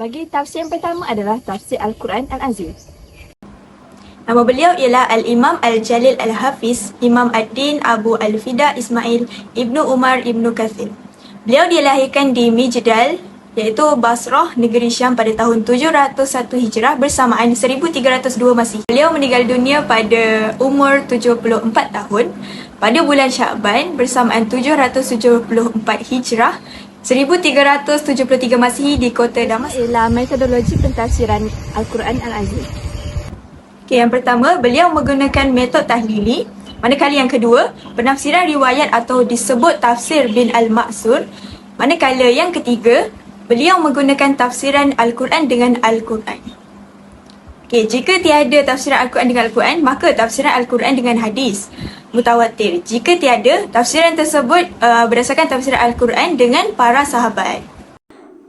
Bagi tafsir yang pertama adalah tafsir Al-Quran Al-Azim. Nama beliau ialah Al-Imam Al-Jalil Al-Hafiz Imam Ad-Din Abu Al-Fida Ismail Ibnu Umar Ibnu Kathir. Beliau dilahirkan di Mijdal, iaitu Basrah, negeri Syam pada tahun 701 Hijrah bersamaan 1302 Masihi. Beliau meninggal dunia pada umur 74 tahun pada bulan Sya'ban bersamaan 774 Hijrah 1373 Masihi di kota Damaskus. Ialah metodologi pentafsiran Al-Quran Al-Azim. Yang pertama, beliau menggunakan metod tahlili. Manakala yang kedua, penafsiran riwayat atau disebut tafsir bin Al-Ma'sur. Manakala yang ketiga, beliau menggunakan tafsiran Al-Quran dengan Al-Quran. Jika tiada tafsiran Al-Quran dengan Al-Quran, maka tafsiran Al-Quran dengan hadis mutawatir. Jika tiada, tafsiran tersebut berdasarkan tafsiran Al-Quran dengan para sahabat.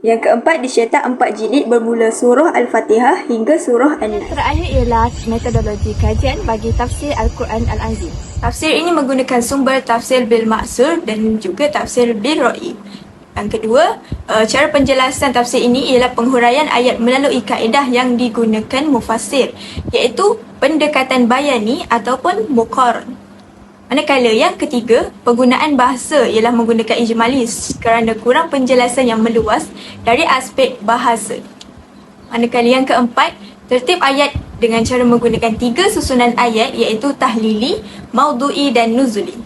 Yang keempat, dicetak 4 jilid bermula surah Al-Fatihah hingga surah An-Nas. Terakhir ialah metodologi kajian bagi tafsir Al-Quran Al-Azim. Tafsir ini menggunakan sumber tafsir bil Ma'sur dan juga tafsir bil Ra'i. Yang kedua, cara penjelasan tafsir ini ialah penghuraian ayat melalui kaedah yang digunakan mufassir, iaitu pendekatan bayani ataupun muqaran. Manakala yang ketiga, penggunaan bahasa ialah menggunakan ijmali kerana kurang penjelasan yang meluas dari aspek bahasa. Manakala yang keempat, tertib ayat dengan cara menggunakan 3 susunan ayat iaitu tahlili, maudu'i dan nuzuli.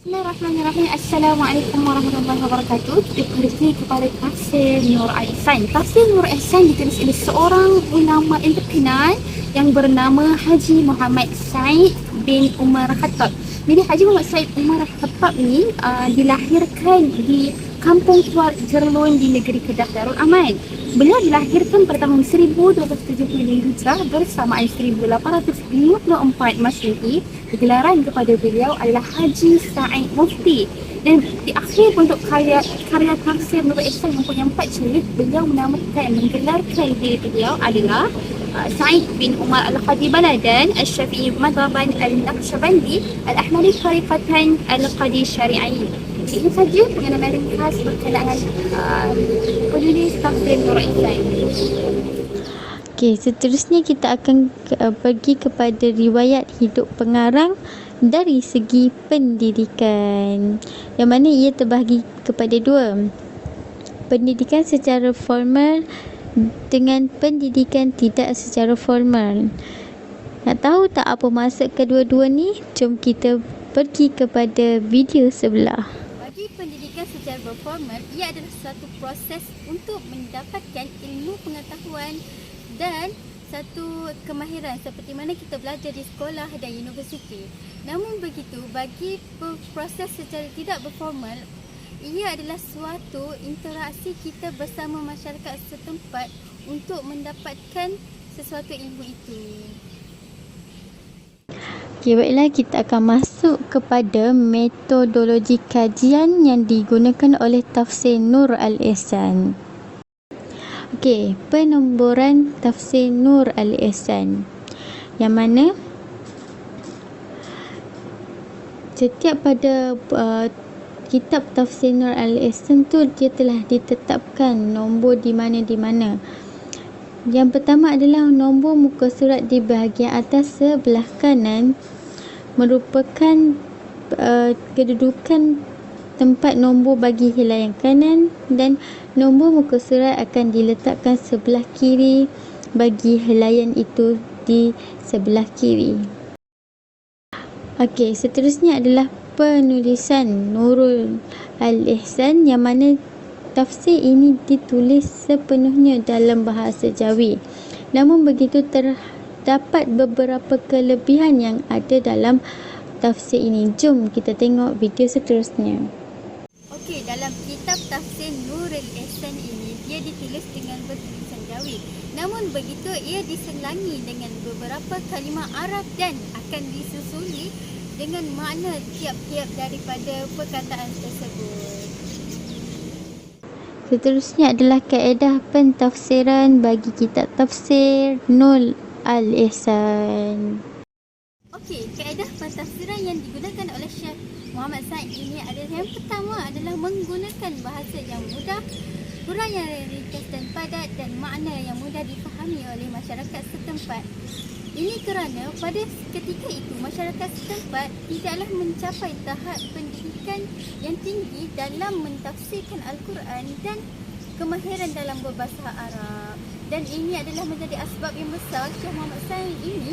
Bismillahirrahmanirrahim. Assalamualaikum warahmatullahi wabarakatuh. Kita kembali kepada tafsir Nur Al-Ihsan. Tafsir Nur Al-Ihsan ditulis oleh seorang ulama yang terkenal yang bernama Haji Muhammad Said bin Umar Khattab. Jadi Haji Muhammad Said Umar Khattab ni dilahirkan di Kampung Tuan Jerlun di negeri Kedah Darul Aman. Beliau dilahirkan pada tahun 1275 Hijrah bersamaan 1854 Masehi. Gelaran kepada beliau adalah Haji Sa'id Mufti. Dan di akhir untuk karya tafsir Nur Al-Ihsan yang punya 4 jilid, beliau menamakan menggelarkan diri beliau adalah Sa'id bin Umar Al-Qadibala dan Al-Syafi'i Madhaban Al-Naqsyabandi Al-Ahmadi Tariqatan Al-Qadi Syari'i. Ini saja pengenalan ringkas berkenaan penulis tafsir Nur Al-Ihsan. Okey, seterusnya kita akan pergi kepada riwayat hidup pengarang dari segi pendidikan, yang mana ia terbahagi kepada 2. Pendidikan secara formal dengan pendidikan tidak secara formal. Nak tahu tak apa maksud kedua-dua ni? Jom kita pergi kepada video sebelah. Bagi pendidikan secara berformal, ia adalah satu proses untuk mendapatkan ilmu pengetahuan dan satu kemahiran seperti mana kita belajar di sekolah dan universiti. Namun begitu, bagi proses secara tidak berformal, ia adalah suatu interaksi kita bersama masyarakat setempat untuk mendapatkan sesuatu ilmu itu. Okey, baiklah, kita akan masuk kepada metodologi kajian yang digunakan oleh tafsir Nur Al-Ihsan. Okey, penomboran tafsir Nur Al-Ihsan, yang mana setiap pada kitab tafsir Nur Al-Ihsan tu dia telah ditetapkan nombor di mana. Yang pertama adalah nombor muka surat di bahagian atas sebelah kanan merupakan kedudukan tempat nombor bagi helaian kanan, dan nombor muka surat akan diletakkan sebelah kiri bagi helaian itu di sebelah kiri. Okey, seterusnya adalah penulisan Nurul Al-Ihsan, yang mana tafsir ini ditulis sepenuhnya dalam bahasa Jawi. Namun begitu, terdapat beberapa kelebihan yang ada dalam tafsir ini. Jom kita tengok video seterusnya. Okey, dalam kitab tafsir Nur Al-Ihsan ini, dia ditulis dengan bertulisan Jawi. Namun begitu, ia diselangi dengan beberapa kalimah Arab dan akan disusuli dengan makna tiap-tiap daripada perkataan tersebut. Seterusnya adalah kaedah pentafsiran bagi kitab tafsir Nur Al-Ihsan. Okey, kaedah pentafsiran yang digunakan oleh Syekh Muhammad Said ini adalah yang pertama adalah menggunakan bahasa yang mudah, huraian ringkas dan padat dan makna yang mudah difahami oleh masyarakat setempat. Ini kerana pada ketika itu masyarakat setempat tidaklah mencapai tahap pendidikan yang tinggi dalam mentafsirkan Al-Quran dan kemahiran dalam berbahasa Arab. Dan ini adalah menjadi asbab yang besar Syekh Muhammad Said ini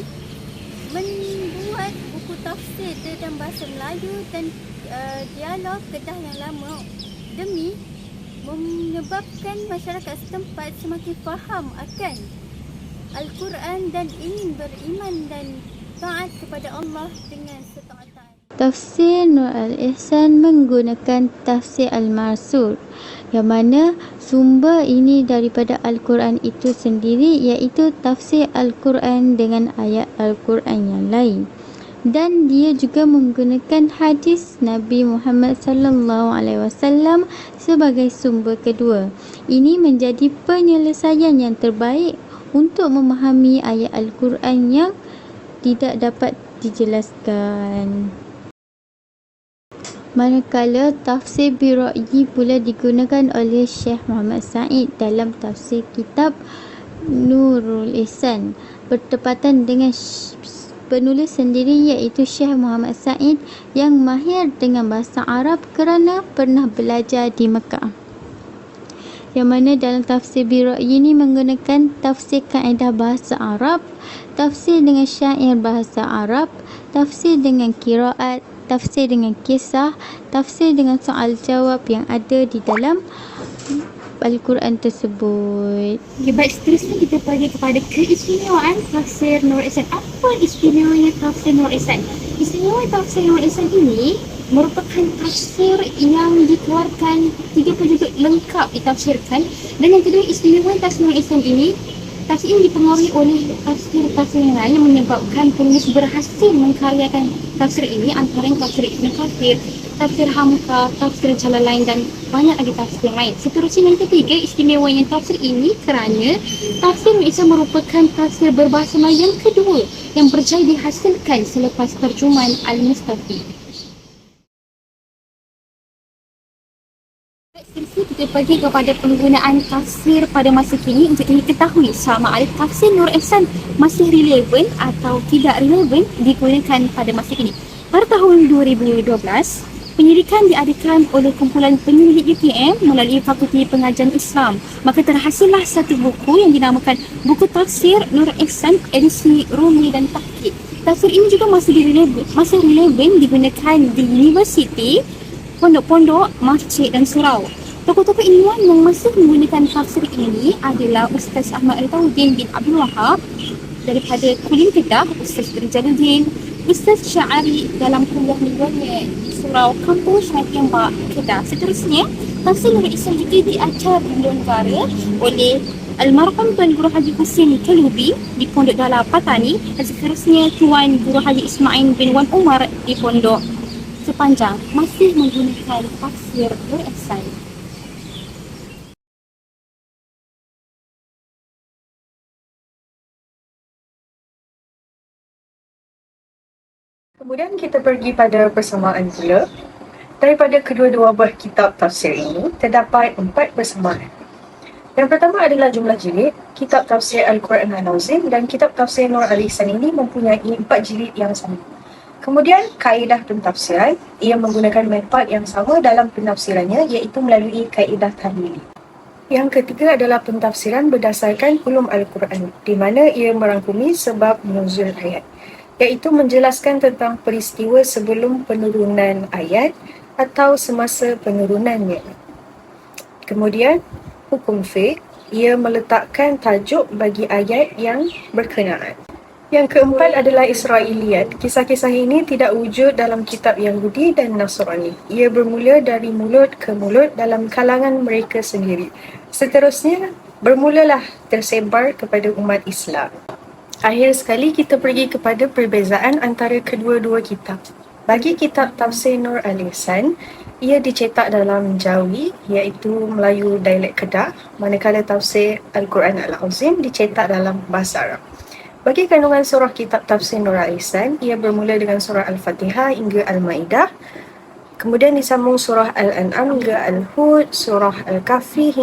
membuat buku tafsir dalam bahasa Melayu dan dialog Kedah yang lama demi menyebabkan masyarakat setempat semakin faham akan Al-Quran dan ingin beriman dan taat kepada Allah dengan setaatan. Tafsir Nur Al-Ihsan menggunakan tafsir Al-Marsur, yang mana sumber ini daripada Al-Quran itu sendiri, iaitu tafsir Al-Quran dengan ayat Al-Quran yang lain. Dan dia juga menggunakan hadis Nabi Muhammad sallallahu alaihi wasallam sebagai sumber kedua. Ini menjadi penyelesaian yang terbaik untuk memahami ayat Al-Quran yang tidak dapat dijelaskan. Manakala tafsir Birra'yi pula digunakan oleh Syekh Muhammad Said dalam tafsir kitab Nurul Ihsan, bertepatan dengan penulis sendiri iaitu Syekh Muhammad Said yang mahir dengan bahasa Arab kerana pernah belajar di Mekah. Yang mana dalam tafsir Birra'yi ini menggunakan tafsir kaedah bahasa Arab, tafsir dengan syair bahasa Arab, tafsir dengan qiraat, tafsir dengan kisah, tafsir dengan soal jawab yang ada di dalam Al-Quran tersebut. Okay, baik, seterusnya kita pergi kepada keistimewaan tafsir Nur Ihsan. Apa istimewanya tafsir Nur Ihsan? Istimewa tafsir Nur Ihsan ini merupakan tafsir yang dikeluarkan 30 juzuk lengkap ditafsirkan. Dan yang kedua, istimewa tafsir Nur Ihsan ini, tafsir ini dipengaruhi oleh tafsir-tafsir yang lain yang menyebabkan penulis berhasil mengkaryakan tafsir ini, antara tafsir Ibn Kathir, tafsir Hamka, tafsir Jalalain dan banyak lagi tafsir lain. Seterusnya yang ketiga, istimewanya tafsir ini kerana tafsir Nur Ihsan merupakan tafsir berbahasa Melayu yang kedua yang berjaya dihasilkan selepas terjemahan Al-Mustafi. Kita pergi kepada penggunaan tafsir pada masa kini untuk diketahui sama ada tafsir Nur Ihsan masih relevan atau tidak relevan digunakan pada masa kini. Pada tahun 2012, penyelidikan diadakan oleh kumpulan penyelidik UTM melalui Fakulti Pengajian Islam. Maka terhasillah satu buku yang dinamakan Buku Tafsir Nur Ihsan edisi Rumi dan Tahqiq. Tafsir ini juga masih relevan digunakan di universiti, pondok-pondok, masjid dan surau. Tokoh-tokoh ilmuwan yang masih menggunakan tafsir ini adalah Ustaz Ahmad Al-Tawudin bin Abdul Wahab daripada Kulim Kedah, Ustaz Jaludin, Ustaz Sya'ari dalam kuliah mingguannya di surau kampus Matiambak, Kedah. Seterusnya, tafsir Nur Ihsan juga diajar di negara oleh Almarhum Tuan Guru Haji Husin Kalubi di Pondok Dala Patani, dan seterusnya Tuan Guru Haji Ismail bin Wan Umar di Pondok Sepanjang masih menggunakan tafsir Nur Ihsan. Kemudian kita pergi pada persamaan pula. Daripada kedua-dua buah kitab tafsir ini, terdapat 4 persamaan. Yang pertama adalah jumlah jilid. Kitab tafsir Al-Quran Al-Azim dan kitab tafsir Nur Al-Ihsan ini mempunyai 4 jilid yang sama. Kemudian, kaedah pentafsiran, ia menggunakan metod yang sama dalam penafsirannya, iaitu melalui kaedah tahmili. Yang ketiga adalah pentafsiran berdasarkan ulum Al-Quran, di mana ia merangkumi sebab nuzul ayat, iaitu menjelaskan tentang peristiwa sebelum penurunan ayat atau semasa penurunannya. Kemudian, hukum fiqh, ia meletakkan tajuk bagi ayat yang berkenaan. Yang keempat adalah Israiliyat. Kisah-kisah ini tidak wujud dalam kitab Yahudi dan Nasrani. Ia bermula dari mulut ke mulut dalam kalangan mereka sendiri. Seterusnya, bermulalah tersebar kepada umat Islam. Akhir sekali kita pergi kepada perbezaan antara kedua-dua kitab. Bagi kitab tafsir Nur Al-Ihsan, Ia dicetak dalam Jawi iaitu Melayu dialek Kedah, manakala tafsir Al-Quran Al-Azim dicetak dalam bahasa Arab. Bagi kandungan surah kitab tafsir Nur Al-Ihsan, ia bermula dengan surah Al-Fatihah hingga Al-Maidah, kemudian disambung surah Al-An'am hingga Al-Hud, surah Al-Kahfi